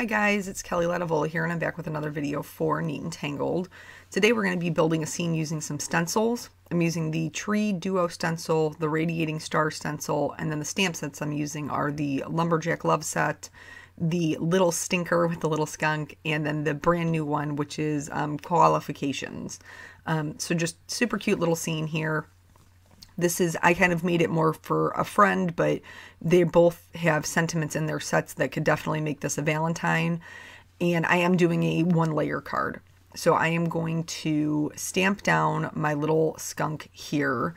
Hi guys, it's Kelly Latevola here, and I'm back with another video for Neat and Tangled. Today we're going to be building a scene using some stencils. I'm using the Tree Duo Stencil, the Radiant Star Stencil, and then the stamp sets I'm using are the Lumberjack Love set, the little stinker with the little skunk, and then the brand new one, which is Koalifications. So just super cute little scene here. I kind of made it more for a friend, but they both have sentiments in their sets that could definitely make this a Valentine. And I am doing a 1-layer card. So I am going to stamp down my little skunk here.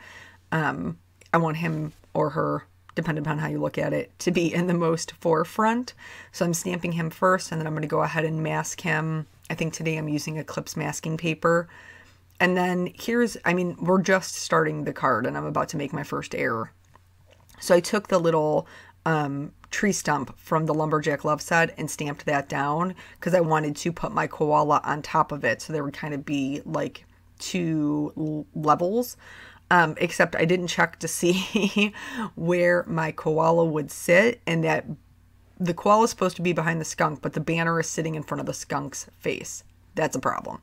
I want him or her, depending upon how you look at it, to be in the most forefront. So I'm stamping him first, and then I'm going to go ahead and mask him. I think today I'm using Eclipse masking paper. And then we're just starting the card and I'm about to make my first error. So I took the little tree stump from the Lumberjack Love set and stamped that down because I wanted to put my koala on top of it. So there would kind of be like two levels, except I didn't check to see where my koala would sit, and that the koala is supposed to be behind the skunk, but the banner is sitting in front of the skunk's face. That's a problem.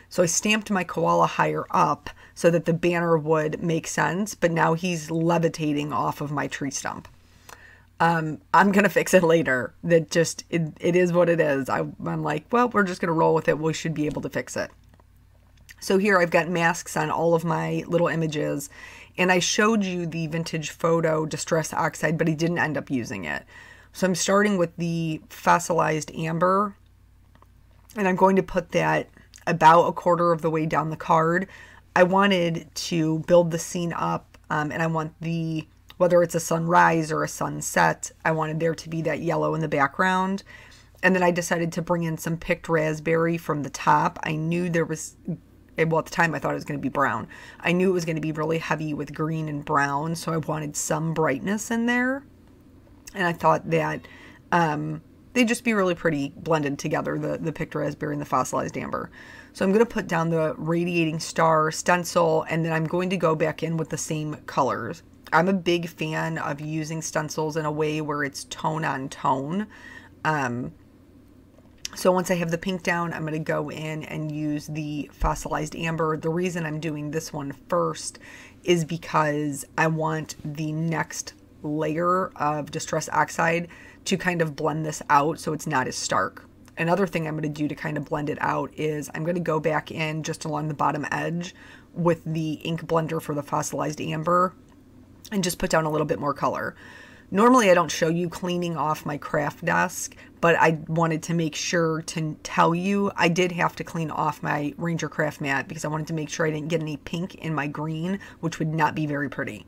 So I stamped my koala higher up so that the banner would make sense, but now he's levitating off of my tree stump. I'm going to fix it later. It is what it is. I'm like, well, we're just going to roll with it. We should be able to fix it. So here I've got masks on all of my little images, and I showed you the vintage photo Distress Oxide, but I didn't end up using it. So I'm starting with the fossilized amber, and I'm going to put that about 1/4 of the way down the card. I wanted to build the scene up, and I want whether it's a sunrise or a sunset, I wanted there to be that yellow in the background. And then I decided to bring in some picked raspberry from the top. I knew there was, well, at the time I thought it was going to be brown. I knew it was going to be really heavy with green and brown, so I wanted some brightness in there. And I thought that they'd just be really pretty blended together, the picked raspberry and the fossilized amber. So I'm going to put down the Radiating Star Stencil, and then I'm going to go back in with the same colors. I'm a big fan of using stencils in a way where it's tone on tone. So once I have the pink down, I'm going to go in and use the fossilized amber. The reason I'm doing this one first is because I want the next layer of Distress Oxide to kind of blend this out so it's not as stark. Another thing I'm going to do to kind of blend it out is I'm going to go back in just along the bottom edge with the ink blender for the fossilized amber and just put down a little bit more color. Normally I don't show you cleaning off my craft desk, but I wanted to make sure to tell you I did have to clean off my Ranger craft mat because I wanted to make sure I didn't get any pink in my green, which would not be very pretty.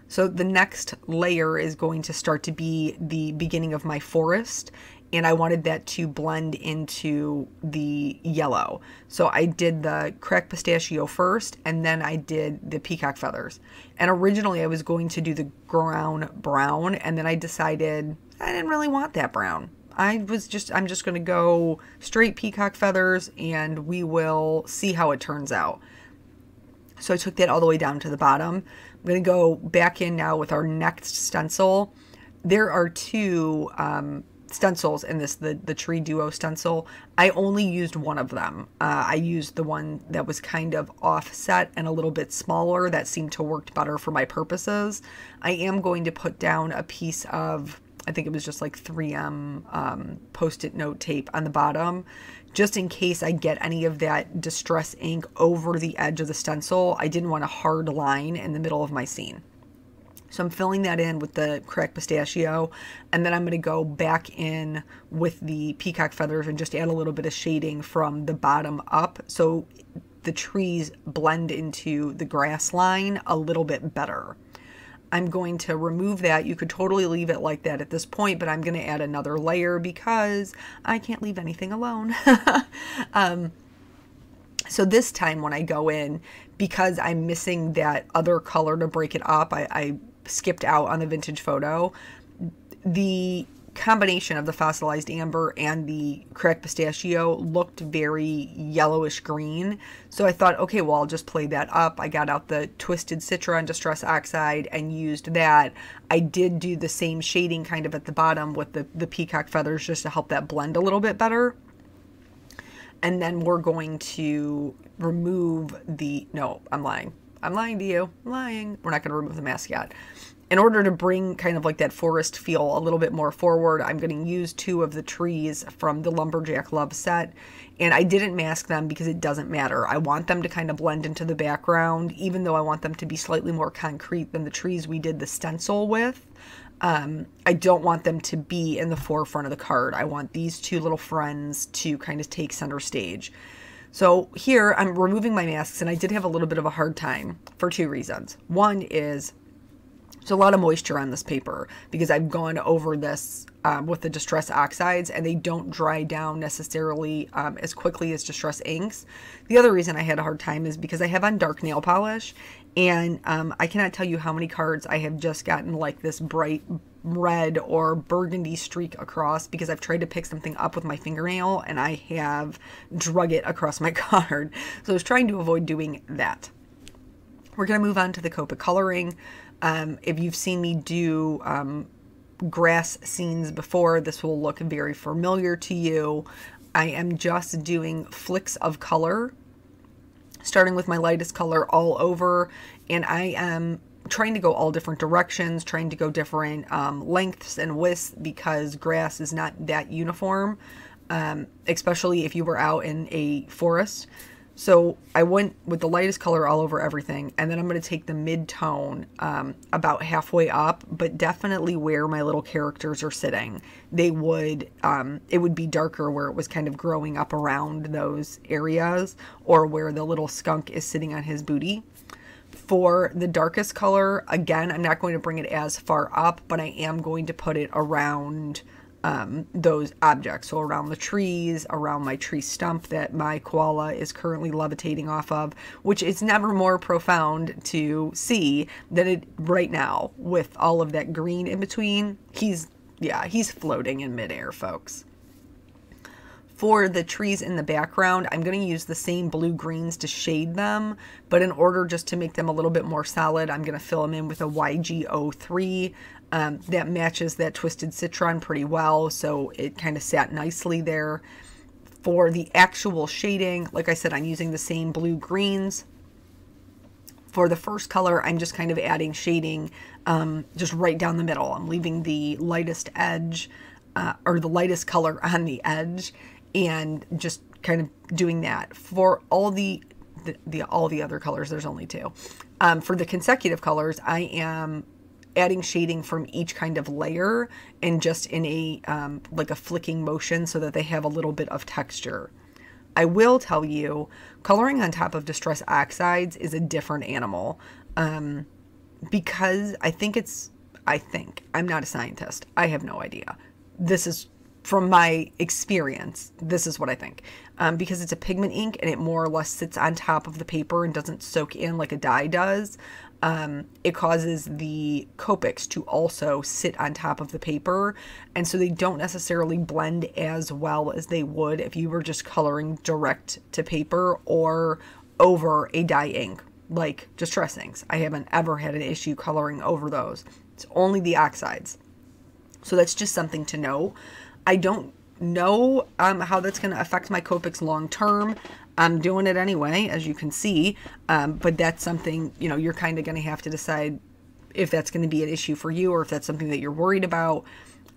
So the next layer is going to start to be the beginning of my forest, and I wanted that to blend into the yellow. So I did the cracked pistachio first, and then I did the peacock feathers. And originally I was going to do the ground brown, and then I decided I didn't really want that brown. I'm just going to go straight peacock feathers, and we will see how it turns out. So I took that all the way down to the bottom. I'm going to go back in now with our next stencil. There are two stencils in this, the Tree Duo Stencil. I only used one of them. I used the one that was kind of offset and a little bit smaller. That seemed to work better for my purposes. I am going to put down a piece of, I think it was just like 3M Post-it note tape on the bottom, just in case I get any of that distress ink over the edge of the stencil. I didn't want a hard line in the middle of my scene. So I'm filling that in with the cracked pistachio, and then I'm going to go back in with the peacock feathers and just add a little bit of shading from the bottom up so the trees blend into the grass line a little bit better. I'm going to remove that. You could totally leave it like that at this point, but I'm going to add another layer because I can't leave anything alone. So this time when I go in, because I'm missing that other color to break it up, I skipped out on the vintage photo. The combination of the fossilized amber and the cracked pistachio looked very yellowish green. So I thought, okay, well, I'll just play that up. I got out the Twisted Citron Distress Oxide and used that. I did do the same shading kind of at the bottom with the peacock feathers just to help that blend a little bit better. And then we're going to remove the, no, I'm lying. I'm lying to you. I'm lying. We're not going to remove the mask yet. In order to bring kind of like that forest feel a little bit more forward, I'm going to use 2 of the trees from the Lumberjack Love set. And I didn't mask them because it doesn't matter. I want them to kind of blend into the background, even though I want them to be slightly more concrete than the trees we did the stencil with. I don't want them to be in the forefront of the card. I want these 2 little friends to kind of take center stage. So here I'm removing my masks, and I did have a little bit of a hard time for 2 reasons. One is there's a lot of moisture on this paper because I've gone over this with the Distress Oxides, and they don't dry down necessarily as quickly as Distress inks. The other reason I had a hard time is because I have on dark nail polish, and I cannot tell you how many cards I have just gotten like this bright red or burgundy streak across because I've tried to pick something up with my fingernail and I have drug it across my card. So I was trying to avoid doing that. We're going to move on to the Copic Coloring. If you've seen me do grass scenes before, this will look very familiar to you. I am just doing flicks of color, starting with my lightest color all over, and I am trying to go all different directions, trying to go different lengths and widths because grass is not that uniform, especially if you were out in a forest. So I went with the lightest color all over everything, and then I'm going to take the mid-tone about halfway up, but definitely where my little characters are sitting. They would, it would be darker where it was kind of growing up around those areas, or where the little skunk is sitting on his booty. For the darkest color, again, I'm not going to bring it as far up, but I am going to put it around those objects. So around the trees, around my tree stump that my koala is currently levitating off of, which is never more profound to see than it right now with all of that green in between. He's floating in midair, folks. For the trees in the background, I'm going to use the same blue greens to shade them, but in order just to make them a little bit more solid, I'm going to fill them in with a YG03. That matches that Twisted Citron pretty well, so it kind of sat nicely there. For the actual shading, like I said, I'm using the same blue greens. For the first color, I'm just kind of adding shading just right down the middle. I'm leaving the lightest edge, or the lightest color on the edge, and just kind of doing that. For all the other colors, there's only 2. For the consecutive colors, I am adding shading from each kind of layer and just in a like a flicking motion so that they have a little bit of texture. I will tell you, coloring on top of Distress Oxides is a different animal because I'm not a scientist. I have no idea. This is from my experience. This is what I think. Because it's a pigment ink and it more or less sits on top of the paper and doesn't soak in like a dye does. It causes the Copics to also sit on top of the paper, and so they don't necessarily blend as well as they would if you were just coloring direct to paper or over a dye ink like Distress inks. I haven't ever had an issue coloring over those. It's only the oxides. So that's just something to know. I don't know how that's going to affect my Copics long term. I'm doing it anyway, as you can see, but that's something, you know, you're kind of going to have to decide if that's going to be an issue for you or if that's something that you're worried about.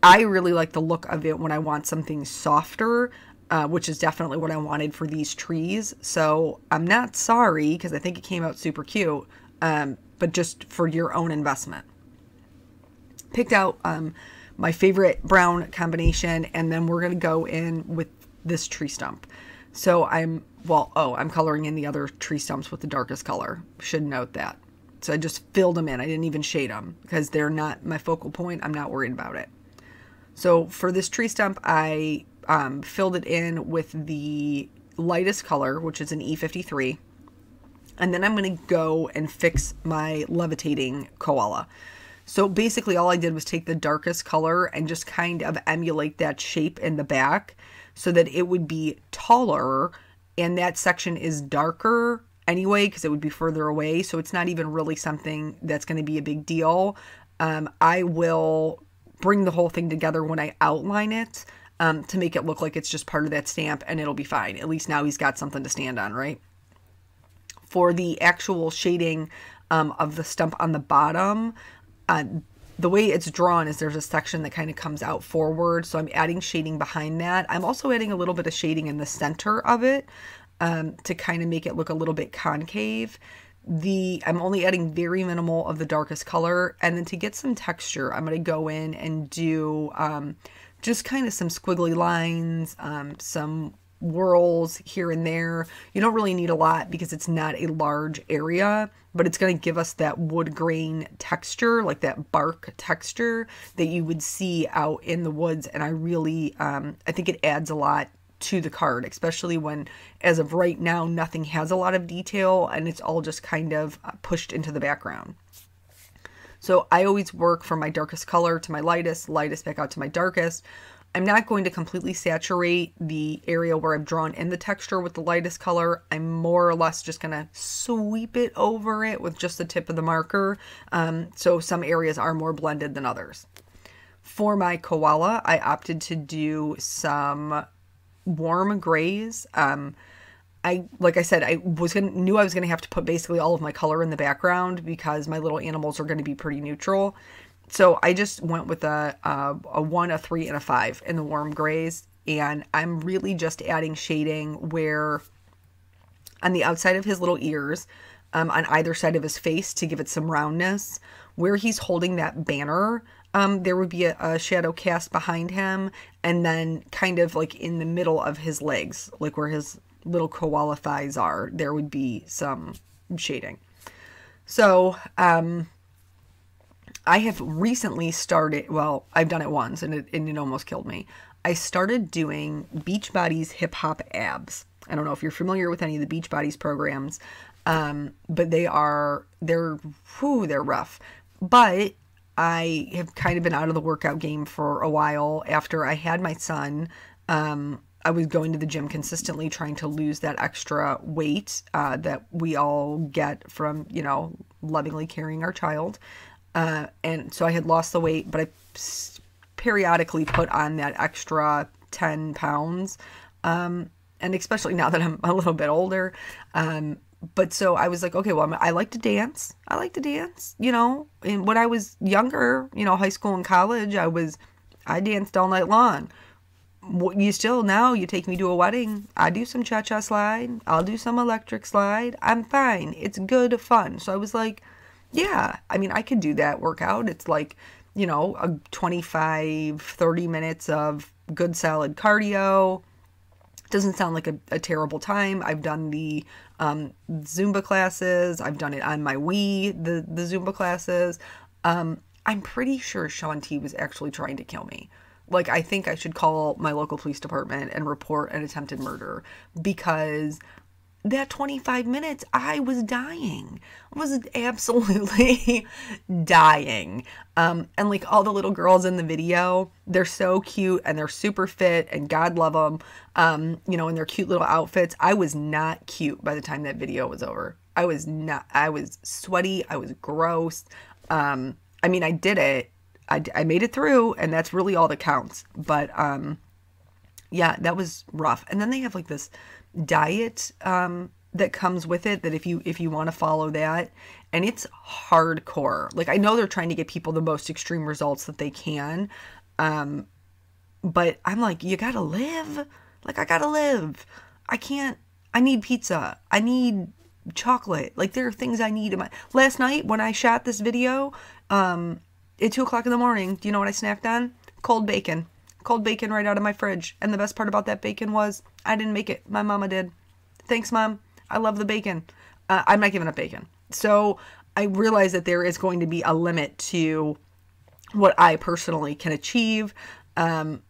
I really like the look of it when I want something softer, which is definitely what I wanted for these trees. So I'm not sorry because I think it came out super cute, but just for your own investment. Picked out my favorite brown combination, and then we're going to go in with this tree stump. So I'm coloring in the other tree stumps with the darkest color. Should note that. So I just filled them in. I didn't even shade them because they're not my focal point. I'm not worried about it. So for this tree stump, I filled it in with the lightest color, which is an E53. And then I'm going to go and fix my levitating koala. So basically all I did was take the darkest color and just kind of emulate that shape in the back so that it would be taller, and that section is darker anyway because it would be further away. So it's not even really something that's going to be a big deal. I will bring the whole thing together when I outline it to make it look like it's just part of that stamp, and it'll be fine. At least now he's got something to stand on, right? For the actual shading of the stump on the bottom, the way it's drawn is there's a section that kind of comes out forward. So I'm adding shading behind that. I'm also adding a little bit of shading in the center of it to kind of make it look a little bit concave. I'm only adding very minimal of the darkest color. And then to get some texture, I'm going to go in and do just kind of some squiggly lines, some whirls here and there. You don't really need a lot because it's not a large area, but it's going to give us that wood grain texture, like that bark texture that you would see out in the woods. And I really, I think it adds a lot to the card, especially when, as of right now, nothing has a lot of detail and it's all just kind of pushed into the background. So I always work from my darkest color to my lightest back out to my darkest. I'm not going to completely saturate the area where I've drawn in the texture with the lightest color. I'm more or less just going to sweep it over it with just the tip of the marker. So some areas are more blended than others. For my koala, I opted to do some warm grays. Like I said, I knew I was going to have to put basically all of my color in the background because my little animals are going to be pretty neutral. So I just went with a 1, a 3, and a 5 in the warm grays. And I'm really just adding shading where on the outside of his little ears, on either side of his face to give it some roundness, where he's holding that banner, there would be a shadow cast behind him. And then kind of like in the middle of his legs, like where his little koala thighs are, there would be some shading. So, I have recently started, well, I've done it once and it almost killed me. I started doing Beachbody's Hip Hop Abs. I don't know if you're familiar with any of the Beachbody's programs, but they're rough. But I have kind of been out of the workout game for a while. After I had my son, I was going to the gym consistently trying to lose that extra weight that we all get from, lovingly carrying our child. And so I had lost the weight, but I periodically put on that extra 10 pounds. And especially now that I'm a little bit older. But so I was like, okay, well, I like to dance. And when I was younger, high school and college, I danced all night long. You take me to a wedding, I do some cha-cha slide, I'll do some electric slide. I'm fine. It's good fun. So I was like, yeah, I could do that workout. It's like, a 25, 30 minutes of good solid cardio. Doesn't sound like a terrible time. I've done the Zumba classes. I've done it on my Wii, the Zumba classes. I'm pretty sure Shaun T was actually trying to kill me. Like, I think I should call my local police department and report an attempted murder because that 25 minutes, I was dying. I was absolutely dying. And like all the little girls in the video, they're so cute and they're super fit and God love them, in their cute little outfits. I was not cute by the time that video was over. I was sweaty. I was gross. I did it. I made it through and that's really all that counts. But, yeah, that was rough. And then they have like this diet that comes with it that if you want to follow that, and it's hardcore. Like, I know they're trying to get people the most extreme results that they can, but I'm like, you gotta live. Like, I gotta live. I need pizza. I need chocolate. Like, there are things I need in my... Last night when I shot this video at 2 o'clock in the morning, do you know what I snacked on? Cold bacon right out of my fridge. And the best part about that bacon was I didn't make it. My mama did. Thanks, Mom. I love the bacon. I'm not giving up bacon. So I realize that there is going to be a limit to what I personally can achieve. But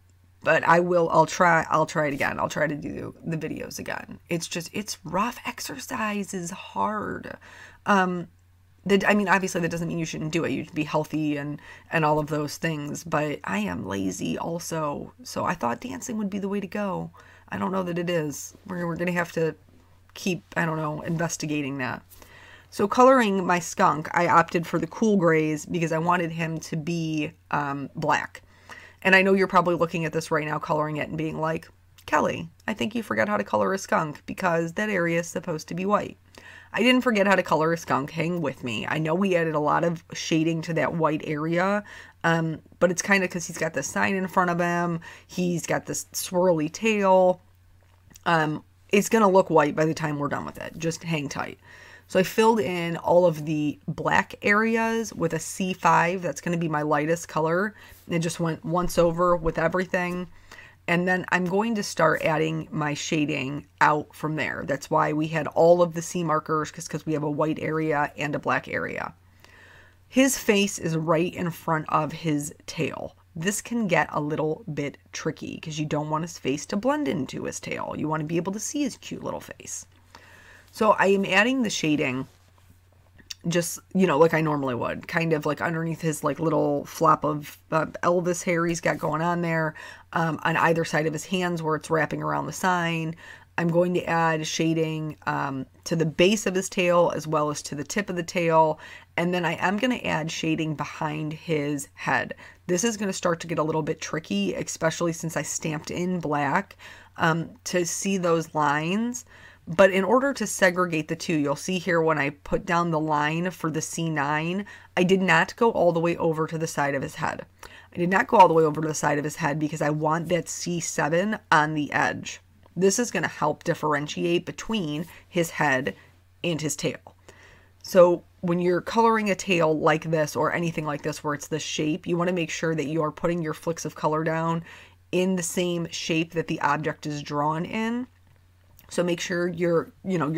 I'll try it again. I'll try to do the videos again. It's rough. Exercise is hard. I mean, obviously that doesn't mean you shouldn't do it. You should be healthy and all of those things, but I am lazy also. So I thought dancing would be the way to go. I don't know that it is. We're going to have to keep, I don't know, investigating that. So coloring my skunk, I opted for the cool grays because I wanted him to be black. And I know you're probably looking at this right now, coloring it and being like, Kelly, I think you forgot how to color a skunk because that area is supposed to be white. I didn't forget how to color a skunk. Hang with me. I know we added a lot of shading to that white area, but it's kind of because he's got this sign in front of him. He's got this swirly tail. It's going to look white by the time we're done with it. Just hang tight. So I filled in all of the black areas with a C5. That's going to be my lightest color. And it just went once over with everything. And then I'm going to start adding my shading out from there. That's why we had all of the C markers, because we have a white area and a black area. His face is right in front of his tail. This can get a little bit tricky because you don't want his face to blend into his tail. You want to be able to see his cute little face. So I am adding the shading just, you know, like I normally would, kind of like underneath his like little flop of Elvis hair he's got going on there, on either side of his hands where it's wrapping around the sign. I'm going to add shading to the base of his tail as well as to the tip of the tail. And then I am going to add shading behind his head. This is going to start to get a little bit tricky, especially since I stamped in black to see those lines. But in order to segregate the two, you'll see here when I put down the line for the C9, I did not go all the way over to the side of his head. I did not go all the way over to the side of his head because I want that C7 on the edge. This is going to help differentiate between his head and his tail. So when you're coloring a tail like this or anything like this where it's this shape, you want to make sure that you are putting your flicks of color down in the same shape that the object is drawn in. So make sure you're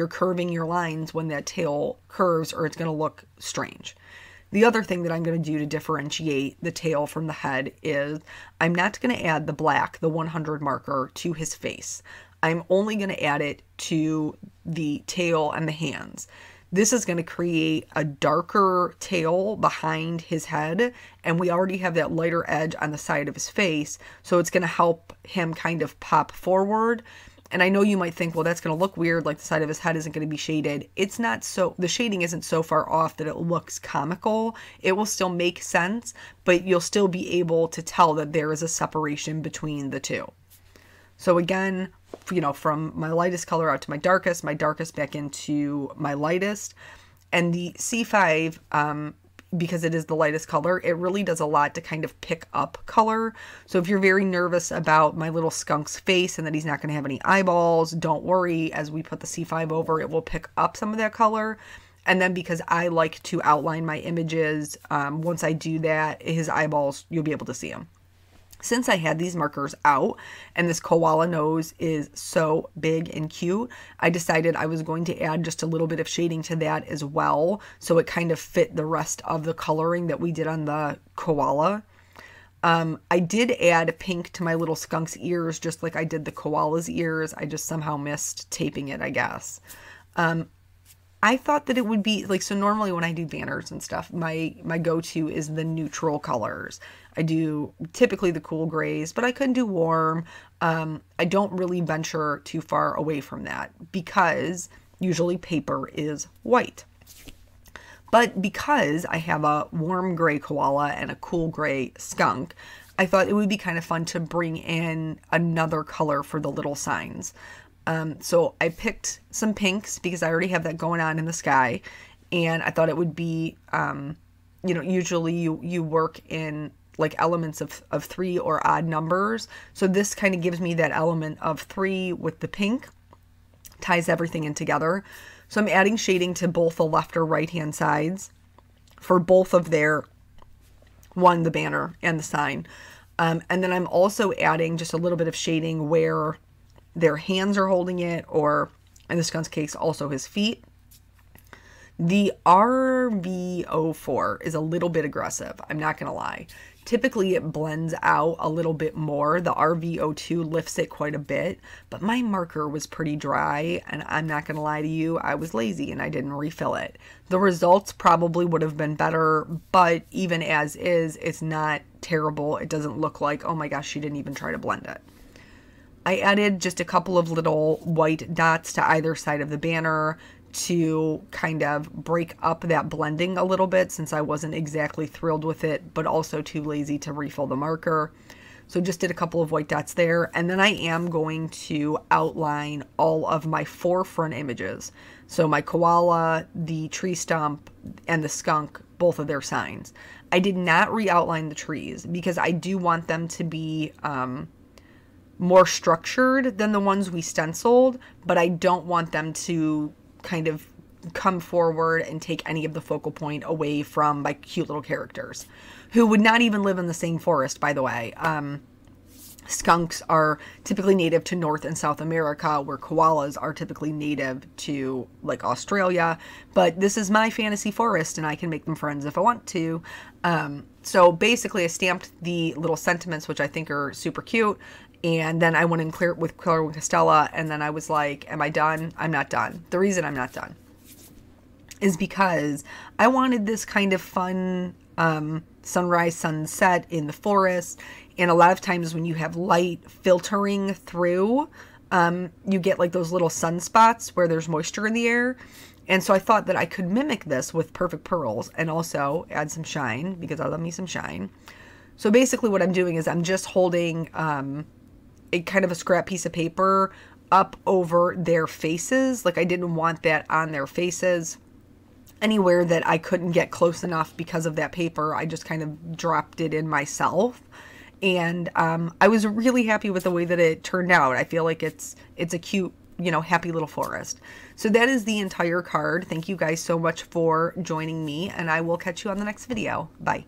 curving your lines when that tail curves or it's going to look strange. The other thing that I'm going to do to differentiate the tail from the head is I'm not going to add the black, the 100 marker, to his face. I'm only going to add it to the tail and the hands. This is going to create a darker tail behind his head, and we already have that lighter edge on the side of his face, so it's going to help him kind of pop forward. And I know you might think, well, that's going to look weird, like the side of his head isn't going to be shaded. It's not so, the shading isn't so far off that it looks comical. It will still make sense, but you'll still be able to tell that there is a separation between the two. So again, you know, from my lightest color out to my darkest back into my lightest. And the C5, because it is the lightest color, it really does a lot to kind of pick up color. So if you're very nervous about my little skunk's face and that he's not going to have any eyeballs, don't worry. As we put the C5 over, it will pick up some of that color. And then because I like to outline my images, once I do that, his eyeballs, you'll be able to see them. Since I had these markers out and this koala nose is so big and cute, I decided I was going to add just a little bit of shading to that as well, so it kind of fit the rest of the coloring that we did on the koala. I did add pink to my little skunk's ears, just like I did the koala's ears. I just somehow missed taping it, I guess. I thought that it would be like, so normally when I do banners and stuff, my go-to is the neutral colors. I do typically the cool grays, but I could do warm. I don't really venture too far away from that because usually paper is white. But because I have a warm gray koala and a cool gray skunk, I thought it would be kind of fun to bring in another color for the little signs. So I picked some pinks because I already have that going on in the sky, and I thought it would be, you know, usually you work in like elements of 3 or odd numbers. So this kind of gives me that element of 3 with the pink, ties everything in together. So I'm adding shading to both the left or right hand sides for both of their, the banner and the sign. And then I'm also adding just a little bit of shading where their hands are holding it, or in the skunk's case, also his feet. The RV04 is a little bit aggressive, I'm not going to lie. Typically it blends out a little bit more. The RVO2 lifts it quite a bit, but my marker was pretty dry, and I'm not gonna lie to you, I was lazy and I didn't refill it. The results probably would have been better, but even as is, it's not terrible. It doesn't look like, oh my gosh, she didn't even try to blend it. I added just a couple of little white dots to either side of the banner to kind of break up that blending a little bit, since I wasn't exactly thrilled with it, but also too lazy to refill the marker. So just did a couple of white dots there, and then I am going to outline all of my forefront images. So my koala, the tree stump, and the skunk, both of their signs. I did not re-outline the trees because I do want them to be more structured than the ones we stenciled, but I don't want them to kind of come forward and take any of the focal point away from my cute little characters, who would not even live in the same forest, by the way. Skunks are typically native to North and South America, where koalas are typically native to like Australia, but this is my fantasy forest and I can make them friends if I want to. So basically I stamped the little sentiments, which I think are super cute, and then I went and cleared with Coloring Castella, and then I was like, am I done? I'm not done. The reason I'm not done is because I wanted this kind of fun sunrise, sunset in the forest, and a lot of times when you have light filtering through, you get like those little sunspots where there's moisture in the air. And so I thought that I could mimic this with perfect pearls and also add some shine, because I love me some shine. So basically what I'm doing is I'm just holding a kind of a scrap piece of paper up over their faces. Like I didn't want that on their faces. Anywhere that I couldn't get close enough because of that paper, I just kind of dropped it in myself. And I was really happy with the way that it turned out. I feel like it's a cute, you know, happy little forest. So that is the entire card. Thank you guys so much for joining me, and I will catch you on the next video. Bye.